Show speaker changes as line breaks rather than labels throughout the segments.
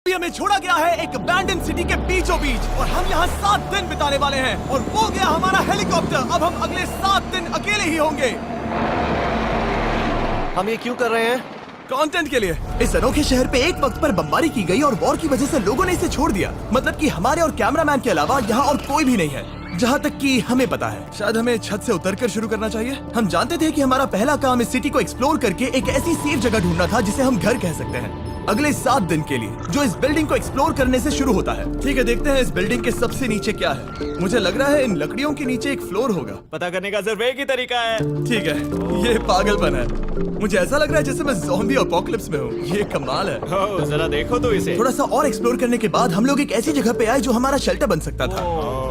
अभी हमें छोड़ा गया है एक अबैंडन सिटी के बीचों बीच और हम यहाँ 7 दिन बिताने वाले हैं और वो गया हमारा हेलीकॉप्टर। अब हम अगले 7 दिन अकेले ही होंगे।
हम ये क्यों कर रहे हैं?
कंटेंट के लिए। इस अनोखे शहर पे एक वक्त पर बमबारी की गई और वॉर की वजह से लोगों ने इसे छोड़ दिया। मतलब कि हमारे और कैमरामैन के अलावा यहाँ और कोई भी नहीं है, जहाँ तक कि हमें पता है। शायद हमें छत से उतरकर शुरू करना चाहिए। हम जानते थे कि हमारा पहला काम इस सिटी को एक्सप्लोर करके एक ऐसी सेफ जगह ढूंढना था जिसे हम घर कह सकते हैं, अगले 7 दिन के लिए, जो इस बिल्डिंग को एक्सप्लोर करने से शुरू होता है। ठीक है, देखते हैं इस बिल्डिंग के सबसे नीचे क्या है। मुझे लग रहा है इन लकड़ियों के नीचे एक फ्लोर होगा।
पता करने का सिर्फ एक ही तरीका है।
ठीक है, ये पागलपन है। मुझे ऐसा लग रहा है जैसे मैं ज़ॉम्बी अपोकलिप्स में हूँ। ये कमाल है।
ओह, जरा देखो तो इसे।
थोड़ा सा और एक्सप्लोर करने के बाद हम लोग एक ऐसी जगह पे आए जो हमारा शेल्टर बन सकता था।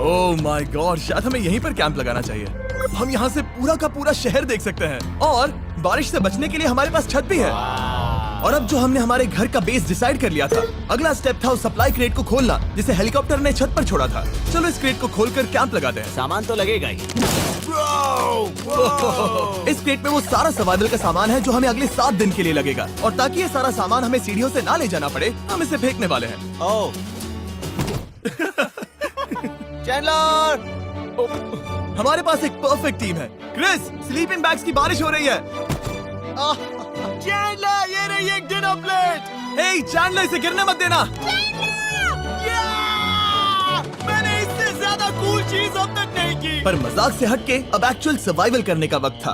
ओह माय गॉड, शायद हमें यहीं पर कैंप लगाना चाहिए। हम यहाँ से पूरा का पूरा शहर देख सकते हैं और बारिश से बचने के लिए हमारे पास छत भी है। और अब जो हमने हमारे घर का बेस डिसाइड कर लिया था, अगला स्टेप था उस सप्लाई क्रेट को खोलना जिसे हेलीकॉप्टर ने छत पर छोड़ा था। चलो इस क्रेट को खोलकर कैंप लगाते हैं।
सामान तो लगेगा ही।
इस क्रेट में वो सारा सर्वाइवल का सामान है जो हमें अगले 7 दिन के लिए लगेगा। और ताकि ये सारा सामान हमें सीढ़ियों से ना ले जाना पड़े, हम इसे फेंकने वाले हैं।
ओह,
चैंडलर!
हमारे पास एक परफेक्ट टीम है। क्रिस, स्लीपिंग बैग्स की बारिश हो रही है।
चैंडलर, ये रही एक डिनर प्लेट।
हे चैंडलर, इसे गिरने मत देना।
मैंने इससे ज्यादा कूल चीज अब तक नहीं की।
पर मजाक से हटके अब एक्चुअल सर्वाइवल करने का वक्त था।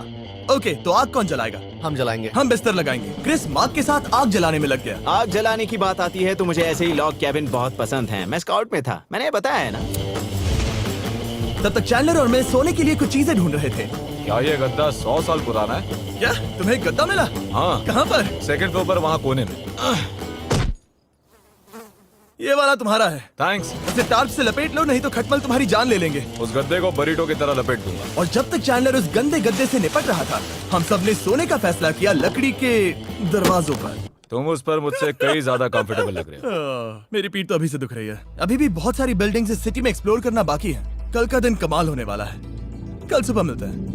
ओके, तो आग कौन जलाएगा?
हम जलाएंगे।
हम बिस्तर लगाएंगे। क्रिस मार्क के साथ आग जलाने में लग गया।
आग जलाने की बात आती है तो मुझे ऐसे ही लॉग कैबिन बहुत पसंद है। मैं स्काउट में था, मैंने बताया है ना।
तब तक चैंडलर और मैं सोने के लिए कुछ चीजें ढूंढ रहे थे।
क्या ये गद्दा 100 साल पुराना है?
क्या तुम्हें एक गद्दा मिला?
हाँ,
कहाँ पर?
सेकंड फ्लोर पर, वहाँ कोने में।
ये वाला तुम्हारा है।
थैंक्स।
इसे टार्प से लपेट लो, नहीं तो खटमल तुम्हारी जान ले लेंगे।
उस गद्दे को बरीटो की तरह लपेट दूंगा।
और जब तक चैंडलर उस गंदे गद्दे से निपट रहा था, हम सब ने सोने का फैसला किया लकड़ी के दरवाजों पर।
तुम उस पर मुझसे कई ज्यादा कंफर्टेबल लग रहे हो।
मेरी पीठ तो अभी से दुख रही है। अभी भी बहुत सारी बिल्डिंग्स इस सिटी में एक्सप्लोर करना बाकी है। कल का दिन कमाल होने वाला है। कल सुबह मिलते हैं।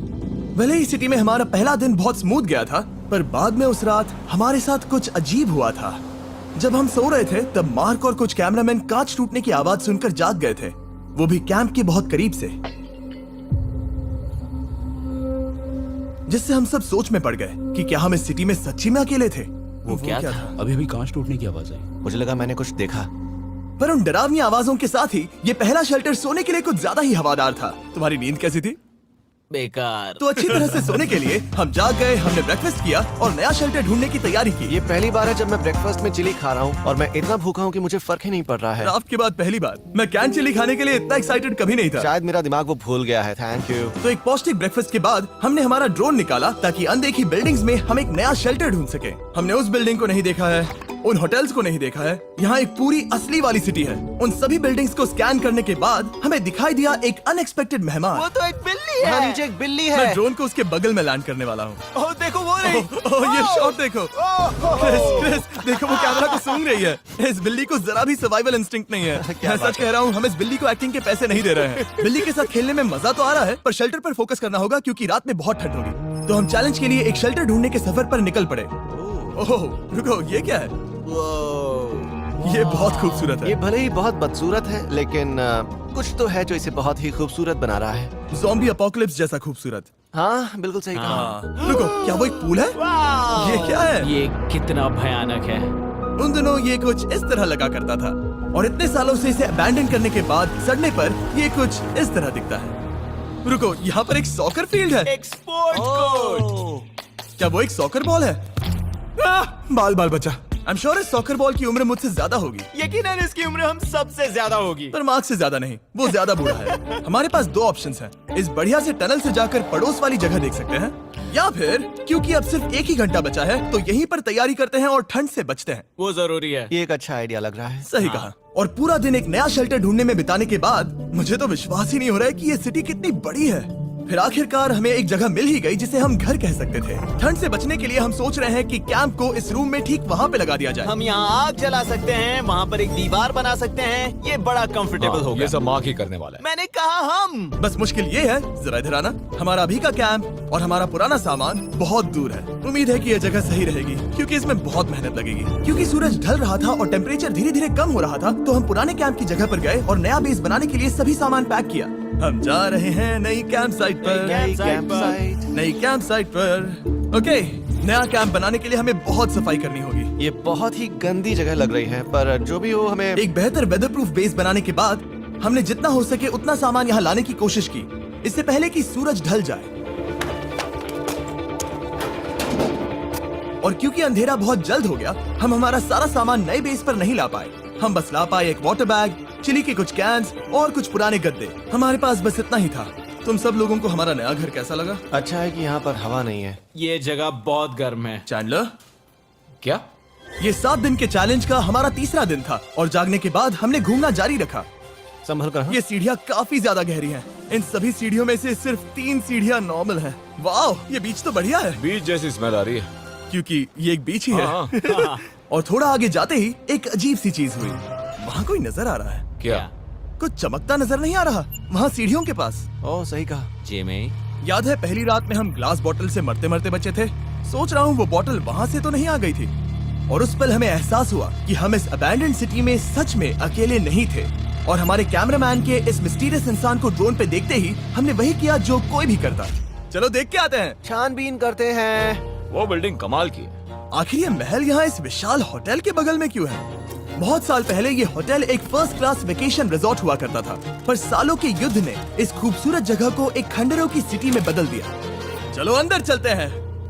भले ही सिटी में हमारा पहला दिन बहुत स्मूथ गया था, पर बाद में उस रात हमारे साथ कुछ अजीब हुआ था। जब हम सो रहे थे तब मार्क और कुछ कैमरामैन कांच टूटने की आवाज सुनकर जाग गए थे, वो भी कैंप के बहुत करीब से, जिससे हम सब सोच में पड़ गए कि क्या हम इस सिटी में सच्ची में अकेले थे।
वो क्या था?
अभी कांच टूटने की आवाज आई।
मुझे लगा मैंने कुछ देखा।
पर उन डरावनी आवाजों के साथ ही ये पहला शेल्टर सोने के लिए कुछ ज्यादा ही हवादार था। तुम्हारी नींद कैसी थी?
बेकार।
तो अच्छी तरह से सोने के लिए हम जाग गए, हमने ब्रेकफास्ट किया और नया शेल्टर ढूंढने की तैयारी की।
ये पहली बार है जब मैं ब्रेकफास्ट में चिली खा रहा हूँ और मैं इतना भूखा हूँ कि मुझे फर्क ही नहीं पड़ रहा है।
रात के बाद पहली बार। मैं कैन चिली खाने के लिए इतना एक्साइटेड कभी नहीं था।
शायद मेरा दिमाग वो भूल गया है। Thank you.
तो एक पौष्टिक ब्रेकफास्ट के बाद हमने हमारा ड्रोन निकाला ताकि अनदेखी बिल्डिंग्स में हम एक नया शेल्टर ढूंढ सके। हमने उस बिल्डिंग को नहीं देखा है, उन होटल्स को नहीं देखा है। यहाँ एक पूरी असली वाली सिटी है। उन सभी बिल्डिंग्स को स्कैन करने के बाद हमें दिखाई दिया एक अनएक्सपेक्टेड मेहमान।
वो तो एक बिल्ली
वहाँ
है।
नीचे एक बिल्ली
मैं
है।
ड्रोन को उसके बगल में लैंड करने वाला हूँ।
ओह, देखो वो रही।
ओह, ये शॉट देखो। क्रिस, देखो वो कैमरा को सूंघ रही है। इस बिल्ली को जरा भी सर्वाइवल इंस्टिंक्ट नहीं है। मैं सच कह रहा हूँ, हम इस बिल्ली को एक्टिंग के पैसे नहीं दे रहे हैं। बिल्ली के साथ खेलने में मजा तो आ रहा है, पर शेल्टर पर फोकस करना होगा क्योंकि रात में बहुत ठंड होगी। तो हम चैलेंज के लिए एक शेल्टर ढूंढने के सफर पर निकल पड़े। ओह रुको, ये क्या है? ये बहुत खूबसूरत है।
ये भले ही बहुत बदसूरत है, लेकिन कुछ तो है जो इसे बहुत ही खूबसूरत बना रहा है।
ज़ॉम्बी अपोकलिप्स जैसा खूबसूरत।
हाँ, बिल्कुल सही कहा।
हाँ। रुको, क्या वो एक पूल है? ये क्या है?
ये कितना भयानक है।
उन दिनों ये कुछ इस तरह लगा करता था और इतने सालों से इसे अबैंडन करने के बाद सड़ने पर ये कुछ इस तरह दिखता है। रुको, यहाँ पर एक सॉकर फील्ड है।
एक स्पोर्ट्स कोर्ट।
क्या वो एक सॉकर बॉल है? बाल बाल बचा। आई एम श्योर इस सॉकर बॉल की उम्र मुझसे ज्यादा होगी।
यकीनन इसकी उम्र हम सबसे ज्यादा होगी।
पर मार्क से ज्यादा नहीं, वो ज्यादा बूढ़ा है। हमारे पास 2 ऑप्शंस हैं। इस बढ़िया से टनल से जाकर पड़ोस वाली जगह देख सकते हैं, या फिर क्योंकि अब सिर्फ 1 ही घंटा बचा है तो यहीं पर तैयारी करते हैं और ठंड से बचते हैं।
वो जरूरी है।
ये एक अच्छा आइडिया लग रहा है।
सही कहा। और पूरा दिन एक नया शेल्टर ढूंढने में बिताने के बाद मुझे तो विश्वास ही नहीं हो रहा है कि ये सिटी कितनी बड़ी है। फिर आखिरकार हमें एक जगह मिल ही गई जिसे हम घर कह सकते थे। ठंड से बचने के लिए हम सोच रहे हैं कि कैंप को इस रूम में ठीक वहाँ पे लगा दिया जाए।
हम यहाँ आग जला सकते हैं, वहाँ पर एक दीवार बना सकते हैं। ये बड़ा कंफर्टेबल होगा।
ये सब मार्क ही करने वाला है।
मैंने कहा हम।
बस मुश्किल ये है, जरा इधर आना, हमारा अभी का कैंप और हमारा पुराना सामान बहुत दूर है। उम्मीद है कि यह जगह सही रहेगी क्योंकि इसमें बहुत मेहनत लगेगी। क्योंकि सूरज ढल रहा था और टेम्परेचर धीरे धीरे कम हो रहा था, तो हम पुराने कैंप की जगह पर गए और नया बेस बनाने के लिए सभी सामान पैक किया। हम जा रहे हैं नई कैंप साइट पर। नई कैंप साइट पर। ओके, नया कैंप बनाने के लिए हमें बहुत सफाई करनी होगी।
ये बहुत ही गंदी जगह लग रही है, पर जो भी हो हमें
एक बेहतर वेदर प्रूफ बेस बनाने के बाद हमने जितना हो सके उतना सामान यहाँ लाने की कोशिश की, इससे पहले कि सूरज ढल जाए। और क्योंकि अंधेरा बहुत जल्द हो गया, हम हमारा सारा सामान नए बेस पर नहीं ला पाए। हम बस ला पाए एक वाटर बैग, चिली के कुछ कैंस और कुछ पुराने गद्दे। हमारे पास बस इतना ही था। तुम सब लोगों को हमारा नया घर कैसा लगा?
अच्छा है कि यहाँ पर हवा नहीं है।
ये जगह बहुत गर्म है।
चैंडलर,
क्या?
ये 7 दिन के चैलेंज का हमारा तीसरा दिन था और जागने के बाद हमने घूमना जारी रखा।
संभल कर। हाँ?
ये सीढ़ियाँ काफी ज्यादा गहरी हैं। इन सभी सीढ़ियों में से सिर्फ 3 सीढ़ियाँ नॉर्मल हैं। वाह, ये बीच तो बढ़िया है
बीच जैसी स्मेल आ रही है।
क्योंकि ये एक बीच ही है।
हाँ।
और थोड़ा आगे जाते ही एक अजीब सी चीज हुई। वहाँ कोई नजर आ रहा है।
क्या?
कुछ चमकता नजर नहीं आ रहा वहाँ सीढ़ियों के पास।
ओह, सही कहा।
जिमी,
याद है पहली रात में हम ग्लास बॉटल से मरते मरते बचे थे? सोच रहा हूँ वो बॉटल वहाँ से तो नहीं आ गई थी। और उस पल हमें एहसास हुआ कि हम इस अबैंडन्ड सिटी में सच में अकेले नहीं थे। और हमारे कैमरामैन के इस मिस्टीरियस इंसान को ड्रोन पे देखते ही हमने वही किया जो कोई भी करता। चलो देख के आते हैं।
छानबीन करते हैं।
वो बिल्डिंग कमाल की है।
आखिर ये महल यहाँ इस विशाल होटल के बगल में क्यों है? बहुत साल पहले ये होटल एक फर्स्ट क्लास वेकेशन रिजॉर्ट हुआ करता था, पर सालों के युद्ध ने इस खूबसूरत जगह को एक खंडरों की सिटी में बदल दिया। चलो अंदर चलते हैं।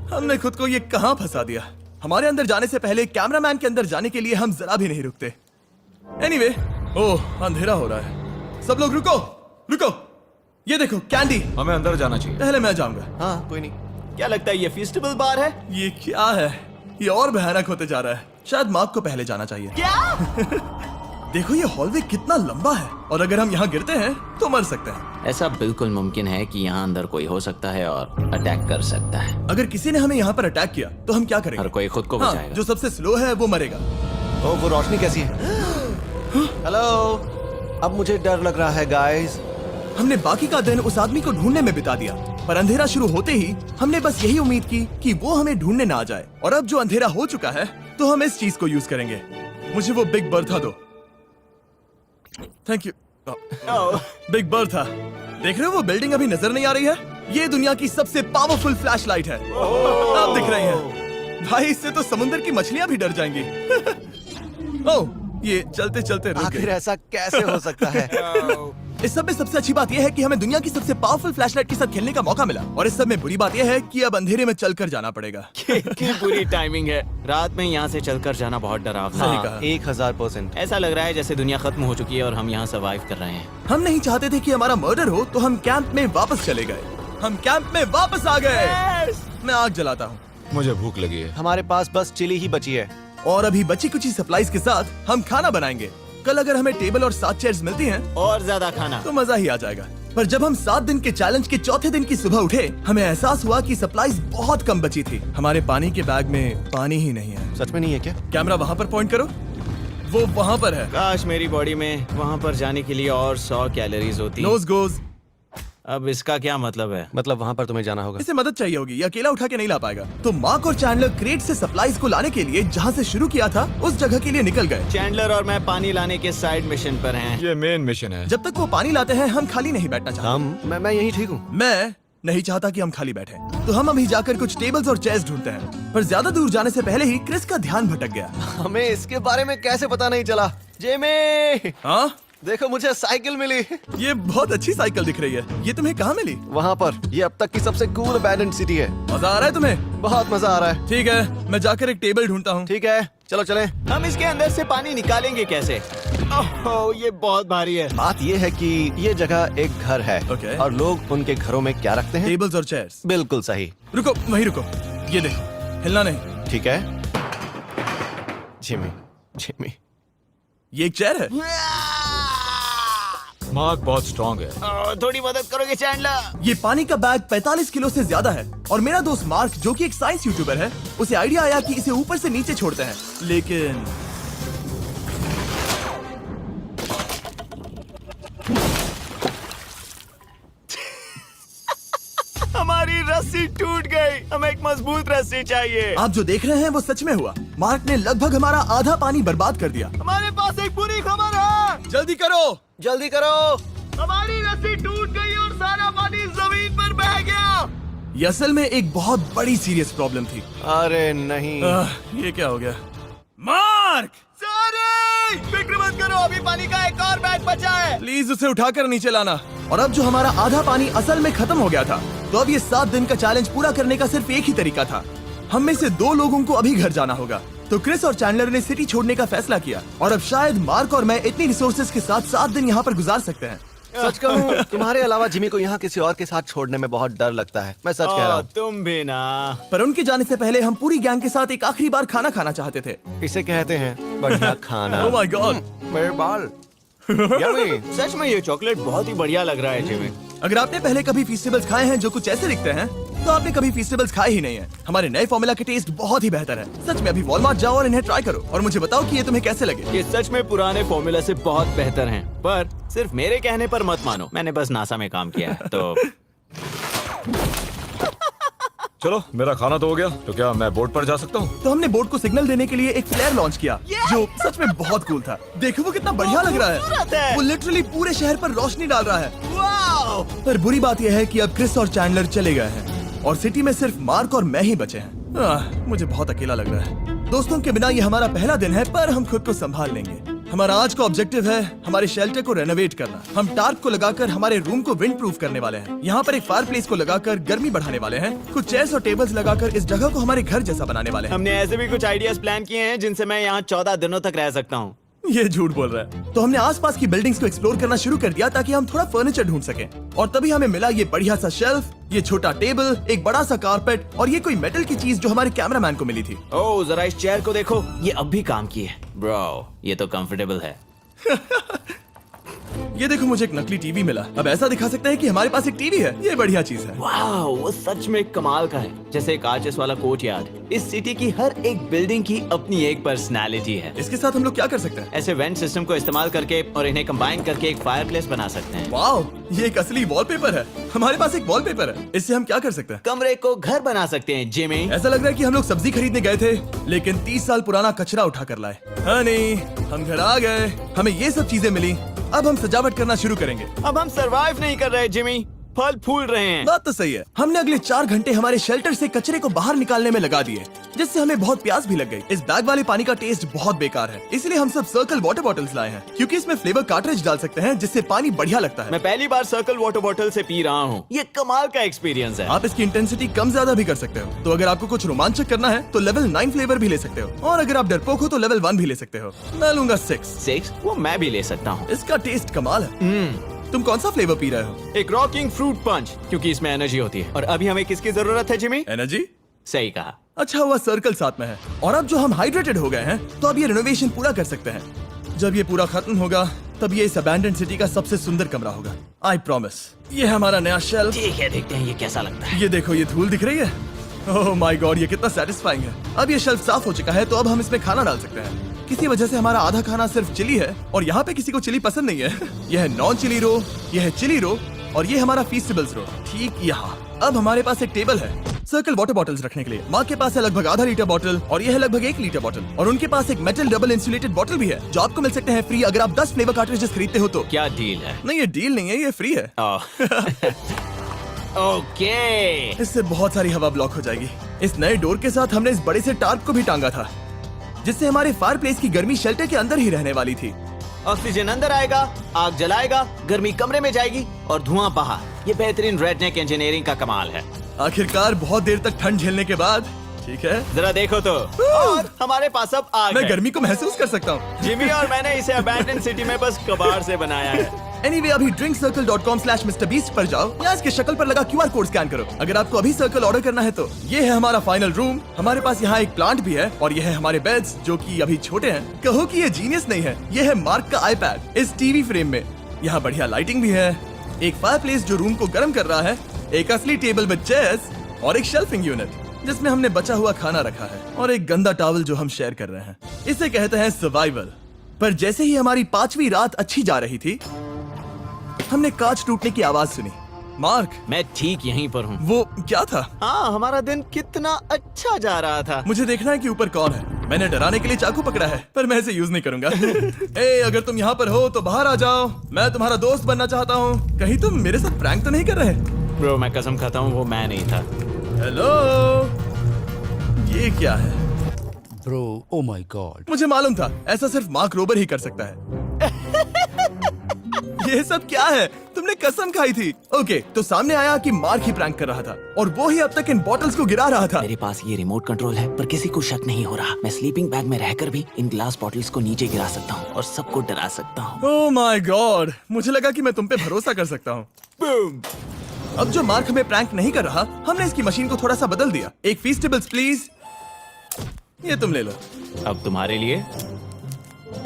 हमने खुद को ये कहाँ फंसा दिया। हमारे अंदर जाने से पहले कैमरामैन के अंदर जाने के लिए हम जरा भी नहीं रुकते। एनीवे, ओह अंधेरा हो रहा है। सब लोग रुको रुको, ये देखो कैंडी।
हमें अंदर जाना चाहिए।
पहले मैं जाऊंगा।
हाँ, कोई नहीं।
क्या लगता है ये फेस्टिवल बार है?
ये क्या है? ये और भयानक होते जा रहा है। शायद मार्क को पहले जाना चाहिए।
क्या?
देखो ये हॉलवे कितना लंबा है और अगर हम यहाँ गिरते हैं तो मर सकते हैं।
ऐसा बिल्कुल मुमकिन है कि यहाँ अंदर कोई हो सकता है और अटैक कर सकता है।
अगर किसी ने हमें यहाँ पर अटैक किया तो हम क्या करेंगे?
हर कोई खुद को
हाँ,
बचाएगा।
जो सबसे स्लो है वो मरेगा।
ओह, वो रोशनी कैसी है? हेलो, अब मुझे डर लग रहा है गाइस।
हमने बाकी का दिन उस आदमी को ढूंढने में बिता दिया, पर अंधेरा शुरू होते ही हमने बस यही उम्मीद की कि वो हमें ढूंढने ना आ जाए। और अब जो अंधेरा हो चुका है तो हम इस चीज को यूज करेंगे। मुझे वो बिग बर्था दो। Thank you. बिग बर्था, देख रहे हो वो बिल्डिंग अभी नजर नहीं आ रही है? ये दुनिया की सबसे पावरफुल फ्लैशलाइट है। अब दिख रही है। भाई इससे तो समुद्र की मछलियां भी डर जाएंगी। ओह, ये चलते चलते रुक
आखिर
गई।
ऐसा कैसे हो सकता है?
इस सब में सबसे अच्छी बात यह है कि हमें दुनिया की सबसे पावरफुल फ्लैशलाइट के साथ खेलने का मौका मिला। और इस सब में बुरी बात यह है कि अब अंधेरे में चलकर जाना पड़ेगा।
कितनी बुरी टाइमिंग है। रात में यहाँ से चलकर जाना बहुत डरावना
सही
है।
कहा।
1000%।
ऐसा लग रहा है जैसे दुनिया खत्म हो चुकी है और हम यहाँ सर्वाइव कर रहे हैं।
हम नहीं चाहते थे कि हमारा मर्डर हो, तो हम कैंप में वापस चले गए। हम कैंप में वापस आ गए। मैं आग जलाता हूँ।
मुझे भूख लगी है।
हमारे पास बस चिली ही बची है।
और अभी बची कुछ सप्लाईज के साथ हम खाना बनाएंगे। कल अगर हमें टेबल और 7 चेयर्स मिलती हैं
और ज्यादा खाना
तो मजा ही आ जाएगा। पर जब हम 7 दिन के चैलेंज के चौथे दिन की सुबह उठे, हमें एहसास हुआ कि सप्लाईज बहुत कम बची थी। हमारे पानी के बैग में पानी ही नहीं है।
सच में नहीं है क्या?
कैमरा वहाँ पर पॉइंट करो। वो वहाँ पर है।
काश मेरी बॉडी में वहाँ पर जाने के लिए और 100 कैलोरीज होती।
नोज गोज।
अब इसका क्या मतलब है?
मतलब वहाँ पर तुम्हें जाना होगा।
इसे मदद चाहिए होगी, ये अकेला उठा के नहीं ला पाएगा। तो मार्क और चैंडलर क्रेट से सप्लाईज को लाने के लिए जहाँ से शुरू किया था उस जगह के लिए निकल गए।
चैंडलर और मैं पानी लाने के साइड मिशन पर हैं।
ये मेन मिशन है।
जब तक वो पानी लाते हैं हम खाली नहीं बैठना चाहते।
मैं यही ठीक हूँ।
मैं नहीं चाहता कि हम खाली बैठे, तो हम अभी जाकर कुछ टेबल्स और चेयर्स ढूंढते हैं। पर ज्यादा दूर जाने से पहले ही क्रिस का ध्यान भटक गया।
हमें इसके बारे में कैसे पता नहीं चला? जेमी,
हाँ,
देखो मुझे साइकिल मिली।
ये बहुत अच्छी साइकिल दिख रही है। ये तुम्हें कहाँ मिली?
वहाँ पर। ये अब तक की सबसे कूल अबैंडन्ड सिटी है।
मजा आ रहा है तुम्हें?
बहुत मजा आ रहा है।
ठीक है, मैं जाकर एक टेबल ढूंढता हूँ।
ठीक है, चलो चलें।
हम इसके अंदर से पानी निकालेंगे कैसे? ओह, ये बहुत भारी है।
बात ये है कि ये जगह एक घर है।
Okay.
और लोग उनके घरों में क्या रखते हैं?
टेबल्स और चेयर्स।
बिल्कुल सही।
रुको, वहीं रुको। ये देखो, हिलना नहीं।
ठीक है जिमी, जिमी।
ये एक चेयर है।
मार्क बहुत स्ट्रांग है।
थोड़ी मदद करोगे चैंडलर?
ये पानी का बैग 45 किलो से ज्यादा है और मेरा दोस्त मार्क जो कि एक साइंस यूट्यूबर है, उसे आइडिया आया कि इसे ऊपर से नीचे छोड़ते हैं, लेकिन
हमारी रस्सी टूट गई। हमें एक मजबूत रस्सी चाहिए।
आप जो देख रहे हैं वो सच में हुआ। मार्क ने लगभग हमारा आधा पानी बर्बाद कर दिया।
हमारे पास एक बुरी खबर है।
जल्दी करो।
जल्दी करो।
हमारी रस्सी टूट गई और सारा पानी जमीन पर बह गया।
ये असल में एक बहुत बड़ी सीरियस प्रॉब्लम थी।
अरे नहीं।
ये क्या हो गया? मार्क,
सॉरी, फिक्र मत करो, अभी पानी का एक और बैग बचा है।
प्लीज उसे उठाकर नीचे लाना। और अब जो हमारा आधा पानी असल में खत्म हो गया था, तो अब ये 7 दिन का चैलेंज पूरा करने का सिर्फ एक ही तरीका था। हम में से 2 लोगों को अभी घर जाना होगा। तो क्रिस और चैंडलर ने सिटी छोड़ने का फैसला किया और अब शायद मार्क और मैं इतनी रिसोर्सेज के साथ 7 दिन यहाँ पर गुजार सकते हैं।
सच कहूँ, तुम्हारे अलावा जिमी को यहाँ किसी और के साथ छोड़ने में बहुत डर लगता है। मैं सच कह रहा हूँ।
तुम भी ना।
पर उनके जाने से पहले हम पूरी गैंग के साथ एक आखिरी बार खाना खाना चाहते थे।
इसे कहते हैं बढ़िया खाना।
ओह माय गॉड,
मेरे बाल। Yummy।
सच में ये चॉकलेट बहुत ही बढ़िया लग रहा है जिमी।
अगर आपने पहले कभी फीस्टेबल्स खाए हैं जो कुछ ऐसे दिखते हैं, तो आपने कभी फीस्टेबल्स खाए ही नहीं है। हमारे नए फॉर्मूला के टेस्ट बहुत ही बेहतर है। सच में अभी वॉलमार्ट जाओ और इन्हें ट्राई करो और मुझे बताओ कि ये तुम्हें कैसे लगे।
ये सच में पुराने फॉर्मूला से बहुत बेहतर हैं, पर सिर्फ मेरे कहने पर मत मानो। मैंने बस नासा में काम किया है तो।
चलो मेरा खाना तो हो गया, तो क्या मैं बोट पर जा सकता हूँ?
तो हमने बोट को सिग्नल देने के लिए एक फ्लेयर लॉन्च किया, जो सच में बहुत कूल था। देखो वो कितना बढ़िया लग रहा
खूबसूरत
है।
है।
वो लिटरली पूरे शहर पर रोशनी डाल रहा है।
वाओ!
पर बुरी बात यह है कि अब क्रिस और चैंडलर चले गए हैं और सिटी में सिर्फ मार्क और मैं ही बचे हैं। मुझे बहुत अकेला लग रहा है। दोस्तों के बिना ये हमारा पहला दिन है, पर हम खुद को संभाल लेंगे। हमारा आज का ऑब्जेक्टिव है हमारे शेल्टर को रेनोवेट करना। हम टार्प को लगाकर हमारे रूम को विंड प्रूफ करने वाले हैं। यहाँ पर एक फायर प्लेस को लगाकर गर्मी बढ़ाने वाले हैं। कुछ चेयर्स और टेबल्स लगाकर इस जगह को हमारे घर जैसा बनाने वाले हैं।
हमने ऐसे भी कुछ आइडियाज प्लान किए हैं जिनसे मैं यहाँ 14 दिनों तक रह सकता हूँ।
ये झूठ बोल रहा है। तो हमने आसपास की बिल्डिंग्स को एक्सप्लोर करना शुरू कर दिया ताकि हम थोड़ा फर्नीचर ढूंढ सकें। और तभी हमें मिला ये बढ़िया सा शेल्फ, ये छोटा टेबल, एक बड़ा सा कारपेट और ये कोई मेटल की चीज जो हमारे कैमरामैन को मिली थी।
ओह, जरा इस चेयर को देखो, ये अब भी काम की है। ब्रो, ये तो कंफर्टेबल है।
ये देखो, मुझे एक नकली टीवी मिला। अब ऐसा दिखा सकते हैं कि हमारे पास एक टीवी है। ये बढ़िया चीज है।
वाओ, वो सच में कमाल का है। जैसे एक आर्चेस वाला कोर्टयार्ड। इस सिटी की हर एक बिल्डिंग की अपनी एक पर्सनालिटी है।
इसके साथ हम लोग क्या कर सकते हैं?
ऐसे वेंट सिस्टम को इस्तेमाल करके और इन्हें कंबाइन करके एक फायरप्लेस बना सकते हैं।
वाओ, ये एक असली वॉलपेपर है। हमारे पास एक वॉलपेपर है। इससे हम क्या कर सकते हैं?
कमरे को घर बना सकते हैं जिमी।
ऐसा लग रहा है कि हम लोग सब्जी खरीदने गए थे, लेकिन 30 साल पुराना कचरा उठा कर लाए। हनी, हम घर आ गए। हमें ये सब चीजें मिली। अब हम सजावट करना शुरू करेंगे।
अब हम सरवाइव नहीं कर रहे जिमी, फल फूल रहे हैं।
बात तो सही है। हमने अगले 4 घंटे हमारे शेल्टर से कचरे को बाहर निकालने में लगा दिए, जिससे हमें बहुत प्यास भी लग गई। इस बैग वाले पानी का टेस्ट बहुत बेकार है, इसलिए हम सब सर्कल वाटर बॉटल्स लाए हैं, क्योंकि इसमें फ्लेवर कार्ट्रिज डाल सकते हैं, जिससे पानी बढ़िया लगता है।
मैं पहली बार सर्कल वाटर बॉटल से पी रहा हूँ। ये कमाल का एक्सपीरियंस है।
आप इसकी इंटेंसिटी कम ज्यादा भी कर सकते हो। तो अगर आपको कुछ रोमांचक करना है तो लेवल 9 फ्लेवर भी ले सकते हो, और अगर आप डरपोक हो तो लेवल 1 भी ले सकते हो। मैं लूंगा 6।
वो मैं भी ले सकता हूँ।
इसका टेस्ट कमाल है। तुम कौन सा फ्लेवर पी रहे हो?
एक रॉकिंग फ्रूट पंच, क्योंकि इसमें एनर्जी होती है। और अभी हमें किसकी जरूरत है जिमी?
एनर्जी?
सही कहा।
अच्छा हुआ सर्कल साथ में है। और अब जो हम हाइड्रेटेड हो गए हैं, तो अब ये रिनोवेशन पूरा कर सकते हैं। जब ये पूरा खत्म होगा, तब ये इस अबैंडन सिटी का सबसे सुंदर कमरा होगा। I promise. ये है हमारा नया शेल्फ।
ठीक है, देखते हैं ये कैसा लगता है।
ये देखो, ये धूल दिख रही है। ओह माय गॉड, ये कितना सेटिस्फाइंग है। अब ये शेल्फ साफ हो चुका है, तो अब हम इसमें खाना डाल सकते हैं। किसी वजह से हमारा आधा खाना सिर्फ चिली है, और यहाँ पे किसी को चिली पसंद नहीं है। यह है नॉन चिली रो, यह है चिली रो, और ये हमारा फीस्टेबल्स रो ठीक यहाँ। अब हमारे पास एक टेबल है सर्कल वाटर बॉटल्स रखने के लिए। माँ के पास है लगभग आधा लीटर बॉटल, और यह है लगभग 1 लीटर बॉटल, और उनके पास एक मेटल डबल इंसुलेटेड बॉटल भी है, जो आपको मिल सकते हैं फ्री अगर आप 10 फ्लेवर कार्ट्रिजेस खरीदते हो तो।
क्या डील है?
नहीं, ये डील नहीं है, ये फ्री है।
ओके।
इससे बहुत सारी हवा ब्लॉक हो जाएगी। इस नए डोर के साथ हमने इस बड़े से टार्प को भी टांगा था, जिससे हमारे फायर प्लेस की गर्मी शेल्टर के अंदर ही रहने वाली थी।
ऑक्सीजन अंदर आएगा, आग जलाएगा, गर्मी कमरे में जाएगी और धुआं बाहर। ये बेहतरीन रेडनेक इंजीनियरिंग का कमाल है।
आखिरकार बहुत देर तक ठंड झेलने के बाद, ठीक है,
जरा देखो तो। और हमारे पास अब आग
मैं
है।
गर्मी को महसूस कर सकता हूँ।
जिमी और मैंने इसे अबैंडन सिटी में बस कबाड़ से बनाया है।
Anyway, अभी drinkcircle.com/MrBeast पर जाओ या इसके शक्ल पर लगा QR कोड स्कैन करो। अगर आपको अभी सर्कल ऑर्डर करना है तो ये है हमारा फाइनल रूम। हमारे पास यहाँ एक प्लांट भी है, और ये है हमारे बेड्स, जो कि अभी छोटे हैं। कहो कि ये जीनियस नहीं है, ये है मार्क का iPad इस टीवी फ्रेम में। यहाँ बढ़िया लाइटिंग भी है, एक फायरप्लेस जो रूम को गर्म कर रहा है, एक असली टेबल विद चेयर्स और एक शेल्फिंग यूनिट जिसमें हमने बचा हुआ खाना रखा है और एक गंदा टॉवल जो हम शेयर कर रहे हैं। इसे कहते हैं सर्वाइवल। पर जैसे ही हमारी 5वीं रात अच्छी जा रही थी, हमने कांच टूटने की आवाज सुनी। मार्क,
मैं ठीक यहीं पर हूँ।
वो क्या था?
हाँ, हमारा दिन कितना अच्छा जा रहा था।
मुझे देखना है कि ऊपर कौन है। मैंने डराने के लिए चाकू पकड़ा है, पर मैं इसे यूज नहीं करूंगा। ए, अगर तुम यहाँ पर हो तो बाहर आ जाओ। मैं तुम्हारा दोस्त बनना चाहता हूँ। कहीं तुम मेरे साथ प्रैंक तो नहीं कर रहे?
ब्रो, मैं कसम खाता हूँ वो मैं नहीं था।
हेलो, ये क्या है?
Bro, oh my God.
मुझे मालूम था ऐसा सिर्फ मार्क रोबर ही कर सकता है। ये सब क्या है? तुमने कसम खाई थी। ओके, तो सामने आया कि मार्क ही प्रैंक कर रहा था और वो ही अब तक इन बॉटल्स को गिरा रहा था।
मेरे पास ये रिमोट कंट्रोल है, पर किसी को शक नहीं हो रहा। मैं स्लीपिंग बैग में रहकर भी इन ग्लास बॉटल्स को नीचे गिरा सकता हूँ और सबको डरा सकता हूँ।
ओह माय गॉड, मुझे लगा कि मैं तुम पे भरोसा कर सकता हूँ। अब जो मार्क हमें प्रैंक नहीं कर रहा, हमने इसकी मशीन को थोड़ा सा बदल दिया। एक फीस्टेबल्स प्लीज। ये तुम ले लो।
अब तुम्हारे लिए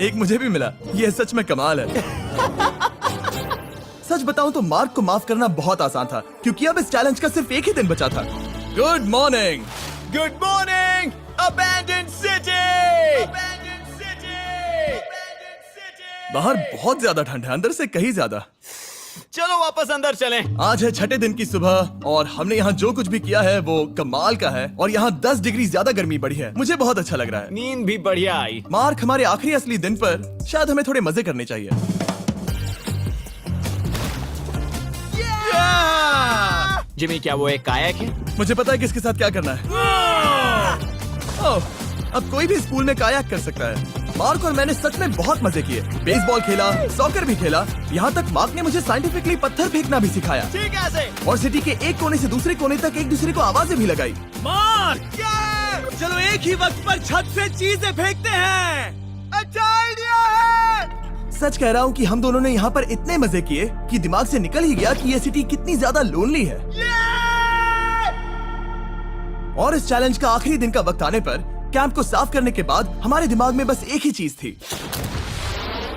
एक मुझे भी मिला। ये सच में कमाल है। सच बताऊं तो मार्क को माफ करना बहुत आसान था, क्योंकि अब इस चैलेंज का सिर्फ एक ही दिन बचा था। Good morning. Good morning abandoned city. बाहर बहुत ज्यादा ठंड है, अंदर से कहीं ज्यादा।
चलो वापस अंदर चलें।
आज है 6ठे दिन की सुबह और हमने यहाँ जो कुछ भी किया है वो कमाल का है और यहाँ 10 डिग्री ज्यादा गर्मी बढ़ी है। मुझे बहुत अच्छा लग रहा है।
नींद भी बढ़िया आई।
मार्क, हमारे आखिरी असली दिन पर शायद हमें थोड़े मजे करने चाहिए।
जिमी, क्या वो एक कायाक है?
मुझे पता है किसके साथ क्या करना है। ओह, अब कोई भी स्कूल में कायाक कर सकता है। मार्क और मैंने सच में बहुत मजे किए। बेसबॉल खेला, सॉकर भी खेला। यहाँ तक मार्क ने मुझे साइंटिफिकली पत्थर फेंकना भी सिखाया।
ठीक है।
और सिटी के एक कोने से दूसरे कोने तक एक दूसरे को आवाजें भी लगाई।
मार्क, चलो एक ही वक्त पर छत से चीजें फेंकते हैं। अच्छा आइडिया है।
सच कह रहा हूँ कि हम दोनों ने यहाँ पर इतने मजे किए कि दिमाग से निकल ही गया कि ये सिटी कितनी ज्यादा लोनली है। और इस चैलेंज का आखिरी दिन का वक्त आने पर कैंप को साफ करने के बाद हमारे दिमाग में बस एक ही चीज थी,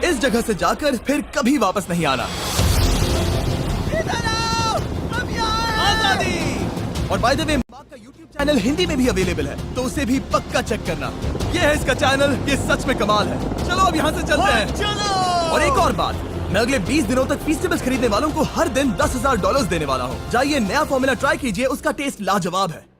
इस जगह से जाकर फिर कभी वापस नहीं आना। आजादी। और बाय द वे, मार्क का YouTube चैनल हिंदी में भी अवेलेबल है, तो उसे भी पक्का चेक करना। ये है इसका चैनल, ये सच में कमाल है। चलो अब यहाँ से चलते हैं।
चलो।
और एक और बात, मैं अगले 20 दिनों तक फीस्टेबल्स खरीदने वालों को हर दिन $10,000 देने वाला हूँ। जाइए, नया फॉर्मूला ट्राई कीजिए, उसका टेस्ट लाजवाब है।